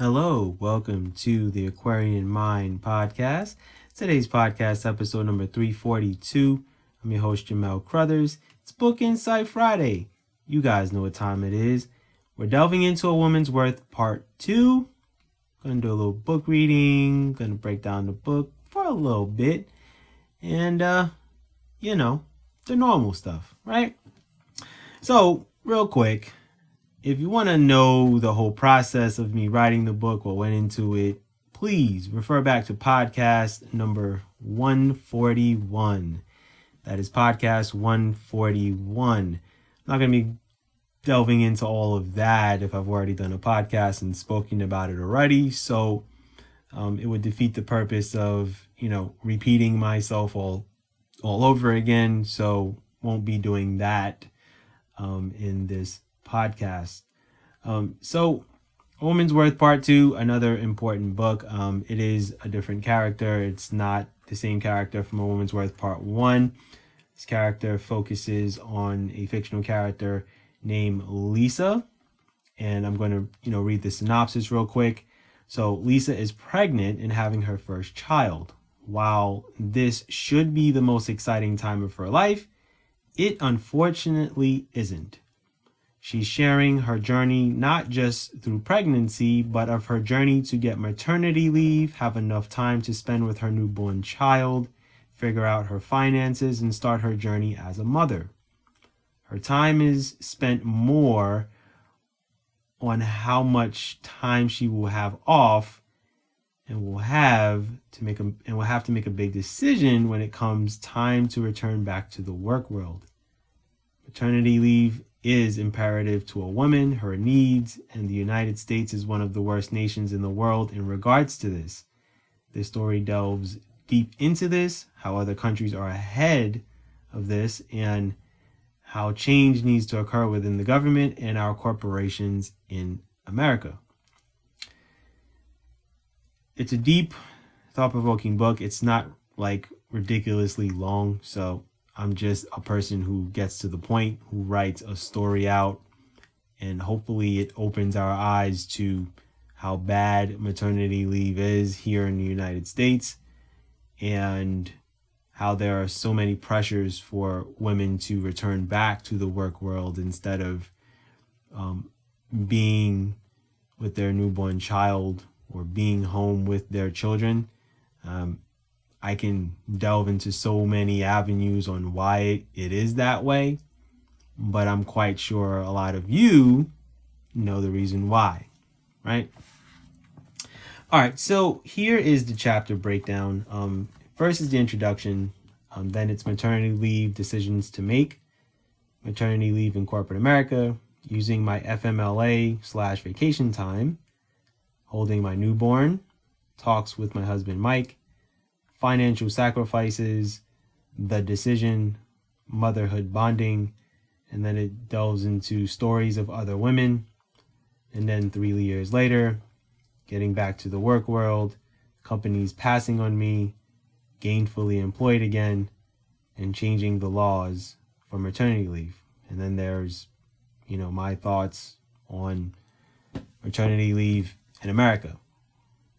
Hello, welcome to the Aquarian Mind podcast. Today's podcast episode number 342. I'm your host, Jamel Crothers. It's Book Insight Friday. You guys know what time it is. We're delving into A Woman's Worth Part 2. Gonna do a little book reading, gonna break down the book for a little bit. And, the normal stuff, right? So, real quick, if you want to know the whole process of me writing the book, what went into it, please refer back to podcast number 141. That is podcast 141. I'm not going to be delving into all of that if I've already done a podcast and spoken about it already. So it would defeat the purpose of, repeating myself all over again. So won't be doing that in this podcast. So A Woman's Worth Part 2, another important book. It is a different character. It's not the same character from A Woman's Worth Part 1. This character focuses on a fictional character named Lisa. And I'm going to, read the synopsis real quick. So Lisa is pregnant and having her first child. While this should be the most exciting time of her life, it unfortunately isn't. She's sharing her journey not just through pregnancy, but of her journey to get maternity leave, have enough time to spend with her newborn child, figure out her finances, and start her journey as a mother. Her time is spent more on how much time she will have off and will have to make a big decision when it comes time to return back to the work world. Maternity leave is imperative to a woman, her needs, and the United States is one of the worst nations in the world in regards to this. This story delves deep into this, how other countries are ahead of this, and how change needs to occur within the government and our corporations in America. It's a deep, thought-provoking book. It's not ridiculously long, so I'm just a person who gets to the point, who writes a story out, and hopefully it opens our eyes to how bad maternity leave is here in the United States and how there are so many pressures for women to return back to the work world instead of being with their newborn child or being home with their children. I can delve into so many avenues on why it is that way, but I'm quite sure a lot of you know the reason why, right? All right, so here is the chapter breakdown. First is the introduction, then it's maternity leave decisions to make, maternity leave in corporate America, using my FMLA/vacation time, holding my newborn, talks with my husband Mike, financial sacrifices, the decision, motherhood bonding, and then it delves into stories of other women. And then 3 years later, getting back to the work world, companies passing on me, gainfully employed again, and changing the laws for maternity leave. And then there's, my thoughts on maternity leave in America.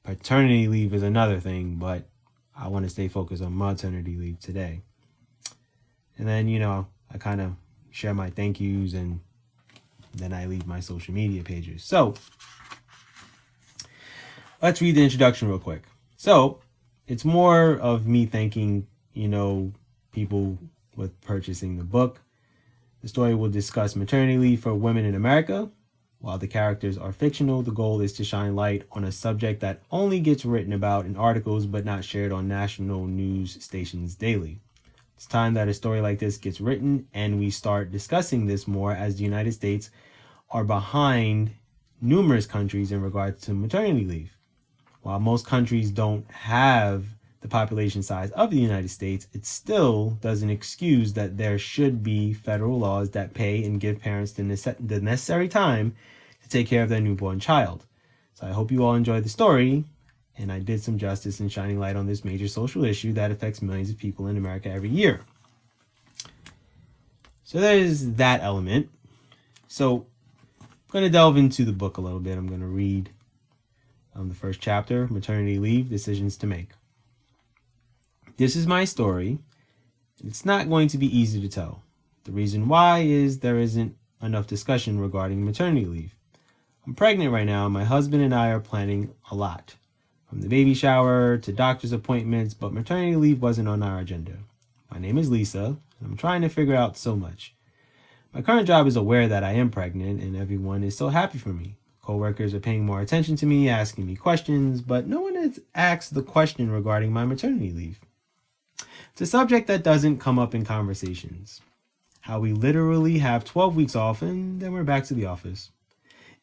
Paternity leave is another thing, but I want to stay focused on maternity leave today. And then, I kind of share my thank yous and then I leave my social media pages. So let's read the introduction real quick. So it's more of me thanking, people with purchasing the book. The story will discuss maternity leave for women in America. While the characters are fictional, the goal is to shine light on a subject that only gets written about in articles but not shared on national news stations daily. It's time that a story like this gets written and we start discussing this more, as the United States are behind numerous countries in regards to maternity leave. While most countries don't have the population size of the United States, it still doesn't excuse that there should be federal laws that pay and give parents the necessary time to take care of their newborn child. So I hope you all enjoyed the story, and I did some justice in shining light on this major social issue that affects millions of people in America every year. So there's that element. So I'm going to delve into the book a little bit. I'm going to read The first chapter, Maternity Leave, Decisions to Make. This is my story. It's not going to be easy to tell. The reason why is there isn't enough discussion regarding maternity leave. I'm pregnant right now. My husband and I are planning a lot, from the baby shower to doctor's appointments, but maternity leave wasn't on our agenda. My name is Lisa, and I'm trying to figure out so much. My current job is aware that I am pregnant, and everyone is so happy for me. Coworkers are paying more attention to me, asking me questions, but no one has asked the question regarding my maternity leave. It's a subject that doesn't come up in conversations. How we literally have 12 weeks off and then we're back to the office.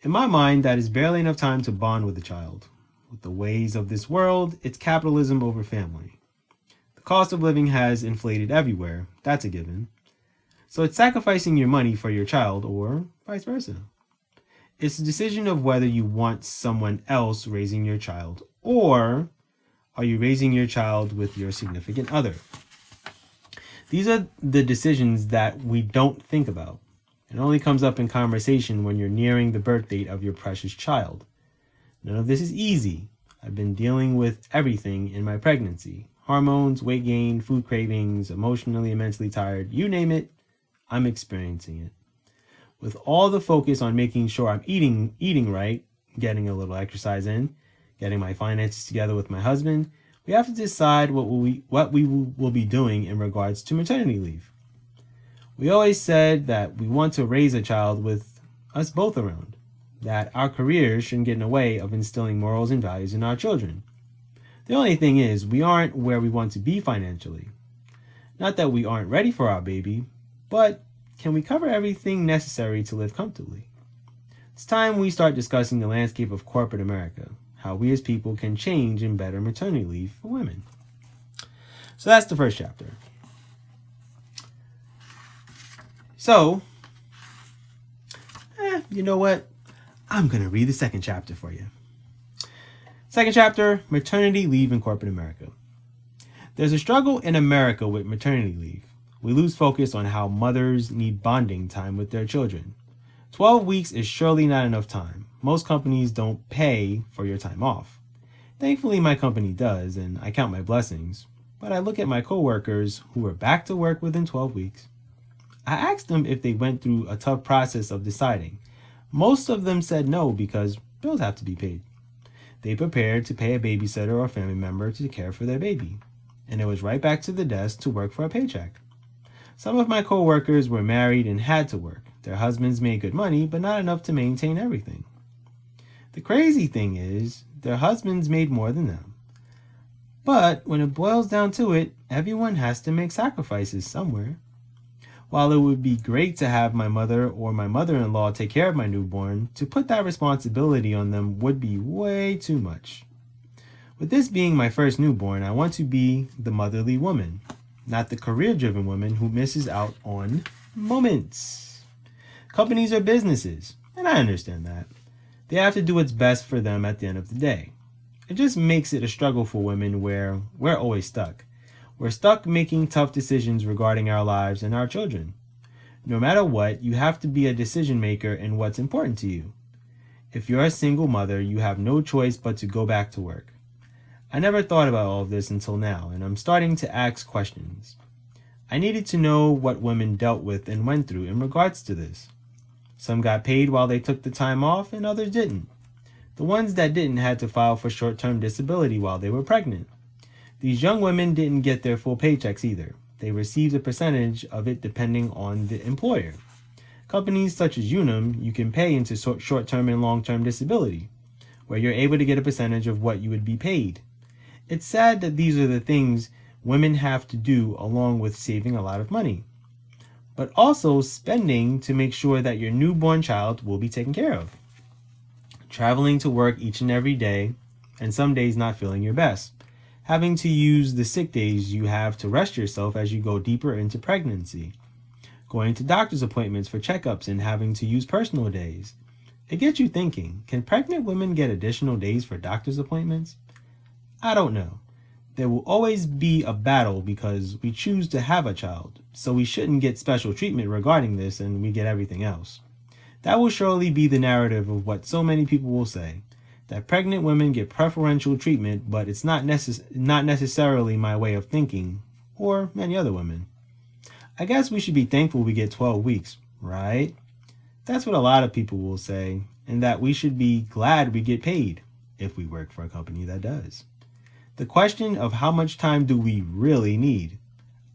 In my mind, that is barely enough time to bond with a child. With the ways of this world, it's capitalism over family. The cost of living has inflated everywhere. That's a given. So it's sacrificing your money for your child or vice versa. It's a decision of whether you want someone else raising your child or are you raising your child with your significant other? These are the decisions that we don't think about. It only comes up in conversation when you're nearing the birth date of your precious child. None of this is easy. I've been dealing with everything in my pregnancy. Hormones, weight gain, food cravings, emotionally and mentally tired, you name it, I'm experiencing it. With all the focus on making sure I'm eating right, getting a little exercise in, getting my finances together with my husband, we have to decide what we will be doing in regards to maternity leave. We always said that we want to raise a child with us both around, that our careers shouldn't get in the way of instilling morals and values in our children. The only thing is, we aren't where we want to be financially. Not that we aren't ready for our baby, but can we cover everything necessary to live comfortably? It's time we start discussing the landscape of corporate America, how we as people can change and better maternity leave for women. So that's the first chapter. So, you know what? I'm going to read the second chapter for you. Second chapter, Maternity Leave in Corporate America. There's a struggle in America with maternity leave. We lose focus on how mothers need bonding time with their children. 12 weeks is surely not enough time. Most companies don't pay for your time off. Thankfully, my company does, and I count my blessings. But I look at my coworkers who were back to work within 12 weeks. I asked them if they went through a tough process of deciding. Most of them said no because bills have to be paid. They prepared to pay a babysitter or family member to care for their baby, and it was right back to the desk to work for a paycheck. Some of my coworkers were married and had to work. Their husbands made good money, but not enough to maintain everything. The crazy thing is, their husbands made more than them. But when it boils down to it, everyone has to make sacrifices somewhere. While it would be great to have my mother or my mother-in-law take care of my newborn, to put that responsibility on them would be way too much. With this being my first newborn, I want to be the motherly woman, not the career-driven woman who misses out on moments. Companies are businesses, and I understand that. They have to do what's best for them at the end of the day. It just makes it a struggle for women where we're always stuck. We're stuck making tough decisions regarding our lives and our children. No matter what, you have to be a decision maker in what's important to you. If you're a single mother, you have no choice but to go back to work. I never thought about all of this until now, and I'm starting to ask questions. I needed to know what women dealt with and went through in regards to this. Some got paid while they took the time off and others didn't. The ones that didn't had to file for short-term disability while they were pregnant. These young women didn't get their full paychecks either. They received a percentage of it depending on the employer. Companies such as Unum, you can pay into short-term and long-term disability, where you're able to get a percentage of what you would be paid. It's sad that these are the things women have to do along with saving a lot of money, but also spending to make sure that your newborn child will be taken care of. Traveling to work each and every day, and some days not feeling your best. Having to use the sick days you have to rest yourself as you go deeper into pregnancy. Going to doctor's appointments for checkups and having to use personal days. It gets you thinking, can pregnant women get additional days for doctor's appointments? I don't know. There will always be a battle because we choose to have a child, so we shouldn't get special treatment regarding this and we get everything else. That will surely be the narrative of what so many people will say. that pregnant women get preferential treatment, but it's not necessarily my way of thinking, or many other women. I guess we should be thankful we get 12 weeks, right? That's what a lot of people will say, and that we should be glad we get paid if we work for a company that does. The question of how much time do we really need?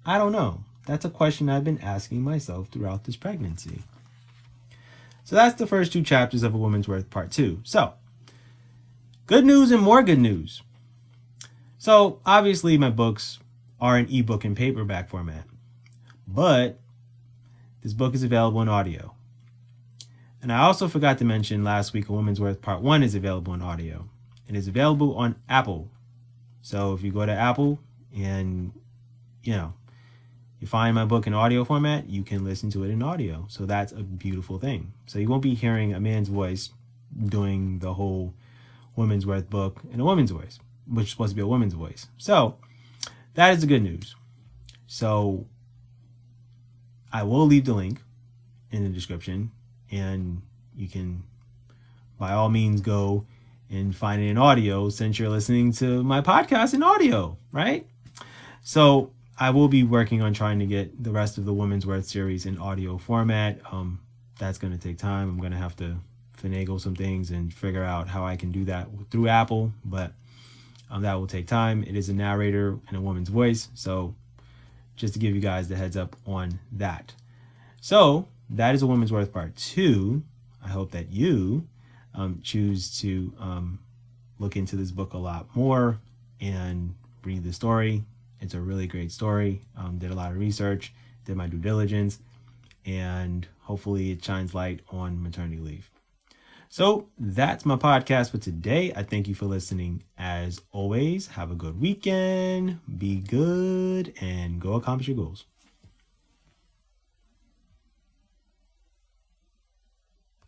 I don't know. That's a question I've been asking myself throughout this pregnancy. So that's the first 2 chapters of A Woman's Worth Part 2. So, good news and more good news. So, obviously my books are in ebook and paperback format, but this book is available in audio. And I also forgot to mention last week, A Woman's Worth Part 1 is available in audio. It is available on Apple. So if you go to Apple and, you find my book in audio format, you can listen to it in audio. So that's a beautiful thing. So you won't be hearing a man's voice doing the whole Woman's Worth book in a woman's voice, which is supposed to be a woman's voice. So that is the good news. So I will leave the link in the description, and you can by all means go and find it in audio since you're listening to my podcast in audio, right? So I will be working on trying to get the rest of the Woman's Worth series in audio format. That's going to take time. I'm going to have to finagle some things and figure out how I can do that through Apple, but that will take time. It is a narrator in a woman's voice, so just to give you guys the heads up on that. So that is A Woman's Worth Part 2. I hope that you choose to look into this book a lot more and read the story. It's a really great story. Did a lot of research, did my due diligence, and hopefully it shines light on maternity leave. So that's my podcast for today. I thank you for listening. As always, have a good weekend, be good, and go accomplish your goals.